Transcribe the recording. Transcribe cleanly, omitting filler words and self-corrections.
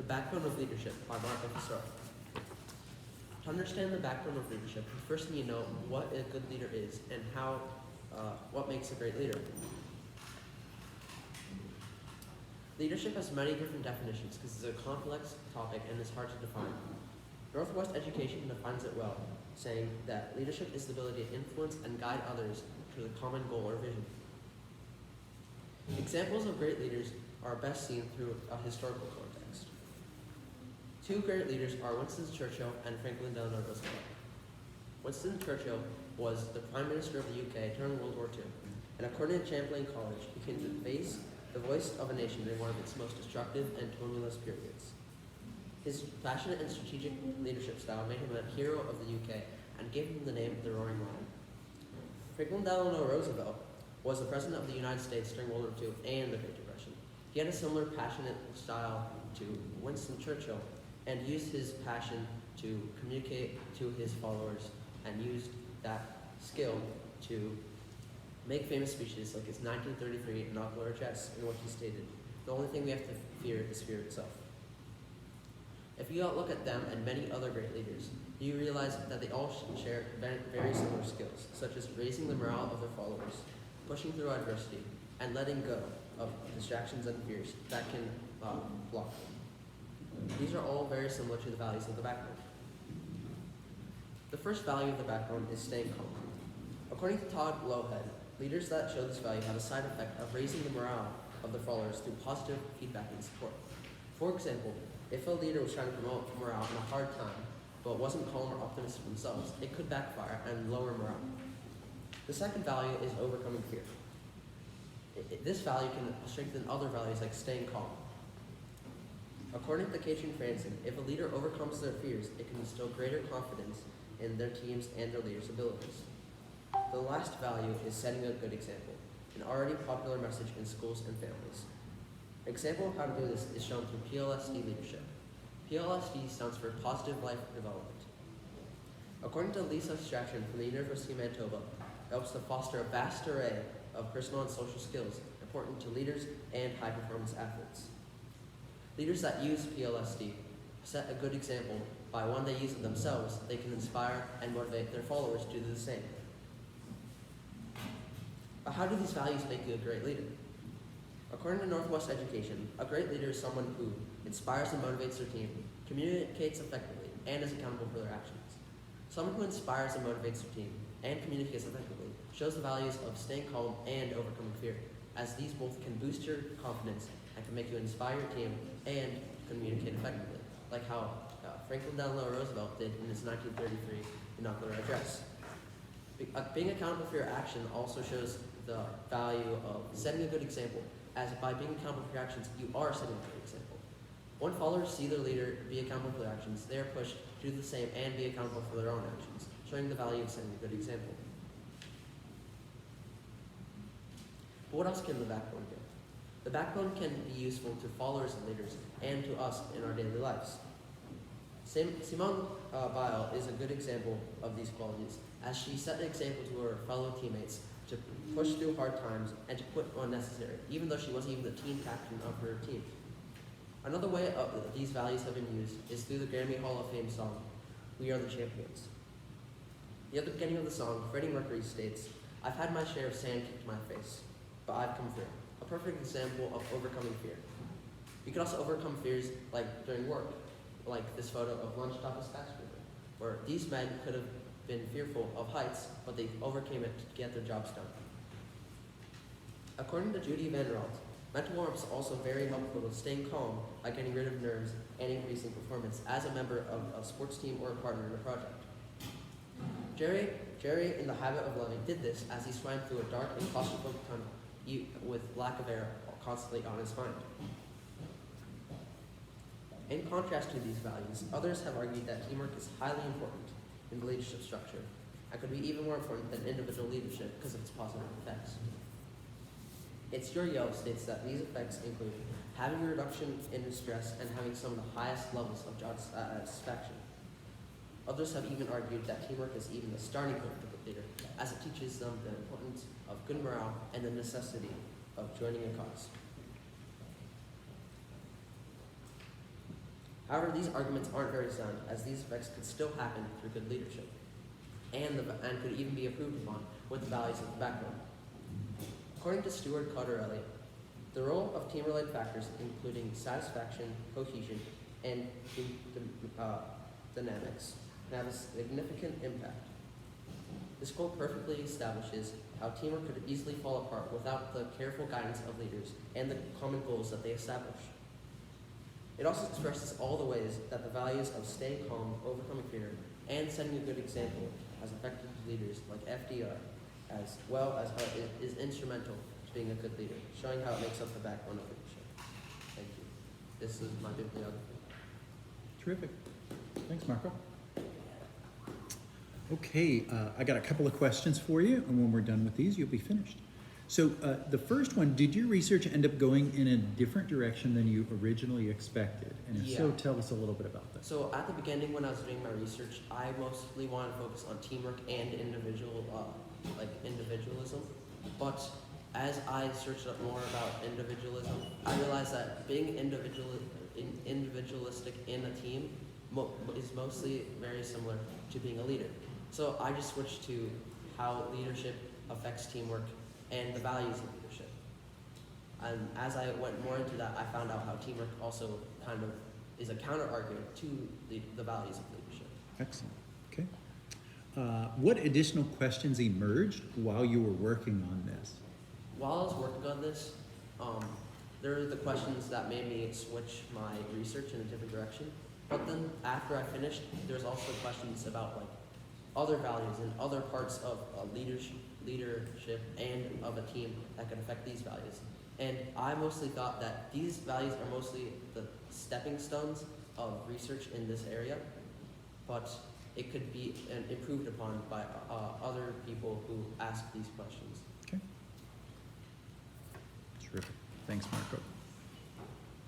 Backbone of Leadership by Marco Fissaro. To understand the backbone of leadership, you first need to know what a good leader is and what makes a great leader. Leadership has many different definitions because it's a complex topic and it's hard to define. Northwest Education defines it well, saying that leadership is the ability to influence and guide others to the common goal or vision. Examples of great leaders are best seen through a historical context. Two great leaders are Winston Churchill and Franklin Delano Roosevelt. Winston Churchill was the Prime Minister of the UK during World War II, and according to Champlain College, became the voice of a nation during one of its most destructive and tumultuous periods. His passionate and strategic leadership style made him a hero of the UK and gave him the name the Roaring Lion. Franklin Delano Roosevelt was the President of the United States during World War II and the Great Depression. He had a similar passionate style to Winston Churchill and used his passion to communicate to his followers and used that skill to make famous speeches like his 1933 inaugural address, in which he stated, "The only thing we have to fear is fear itself." If you look at them and many other great leaders, you realize that they all share very similar skills, such as raising the morale of their followers, pushing through adversity, and letting go of distractions and fears that can block them. These are all very similar to the values of the backbone. The first value of the backbone is staying calm. According to Todd Lowhead, leaders that show this value have a side effect of raising the morale of their followers through positive feedback and support. For example, if a leader was trying to promote morale in a hard time, but wasn't calm or optimistic themselves, it could backfire and lower morale. The second value is overcoming fear. This value can strengthen other values like staying calm. According to Katrin Franson, if a leader overcomes their fears, it can instill greater confidence in their teams and their leaders' abilities. The last value is setting a good example, an already popular message in schools and families. An example of how to do this is shown through PLSD leadership. PLSD stands for Positive Life Development. According to Lisa Strachan from the University of Manitoba, it helps to foster a vast array of personal and social skills important to leaders and high-performance athletes. Leaders that use PLSD set a good example by when they use it themselves, they can inspire and motivate their followers to do the same. But how do these values make you a great leader? According to Northwest Education, a great leader is someone who inspires and motivates their team, communicates effectively, and is accountable for their actions. Someone who inspires and motivates their team and communicates effectively shows the values of staying calm and overcoming fear, as these both can boost your confidence and can make you inspire your team and communicate effectively, like how Franklin Delano Roosevelt did in his 1933 inaugural address. Being accountable for your action also shows the value of setting a good example, as by being accountable for your actions, you are setting a good example. When followers see their leader be accountable for their actions, they are pushed to do the same and be accountable for their own actions, showing the value of setting a good example. But what else can the backbone do? The backbone can be useful to followers and leaders and to us in our daily lives. Simone Biles is a good example of these qualities, as she set an example to her fellow teammates to push through hard times and to quit when necessary, even though she wasn't even the team captain of her team. Another way these values have been used is through the Grammy Hall of Fame song, "We Are the Champions." At the beginning of the song, Freddie Mercury states, "I've had my share of sand kicked my face, but I've come through." A perfect example of overcoming fear. You can also overcome fears like during work, like this photo of Lunchtop skyscraper, where these men could have been fearful of heights, but they overcame it to get their jobs done. According to Judy Van Ralt, mental warmth is also very helpful with staying calm by getting rid of nerves and increasing performance as a member of a sports team or a partner in a project. Jerry in The Habit of Loving did this as he swam through a dark and claustrophobic tunnel with lack of air constantly on his mind. In contrast to these values, others have argued that teamwork is highly important in the leadership structure and could be even more important than individual leadership because of its positive effects. It's Yale states that these effects include having a reduction in stress and having some of the highest levels of job satisfaction. Others have even argued that teamwork is even the starting point for a good leader, as it teaches them the importance of good morale and the necessity of joining a cause. However, these arguments aren't very sound, as these effects could still happen through good leadership, and could even be improved upon with the values at the backbone. According to Stuart Cottarelli, the role of team-related factors, including satisfaction, cohesion, and dynamics, can have a significant impact. This quote perfectly establishes how teamwork could easily fall apart without the careful guidance of leaders and the common goals that they establish. It also expresses all the ways that the values of staying calm, overcoming fear, and setting a good example has affected leaders like FDR, as well as how it is instrumental to being a good leader, showing how it makes up the backbone of leadership. Thank you. This is my bibliography. Terrific. Thanks, Marco. Okay, I got a couple of questions for you, and when we're done with these, you'll be finished. So the first one, did your research end up going in a different direction than you originally expected? And if so, tell us a little bit about that. So at the beginning, when I was doing my research, I mostly wanted to focus on teamwork and individualism. But as I searched up more about individualism, I realized that being individualistic in a team is mostly very similar to being a leader. So I just switched to how leadership affects teamwork and the values of leadership. And as I went more into that, I found out how teamwork also kind of is a counter-argument to the values of leadership. Excellent. Okay. What additional questions emerged while you were working on this? While I was working on this, there were the questions that made me switch my research in a different direction. But then after I finished, there's also questions about like other values and other parts of leadership and of a team that can affect these values. And I mostly thought that these values are mostly the stepping stones of research in this area, but it could be improved upon by other people who ask these questions. Okay. Terrific. Thanks, Marco.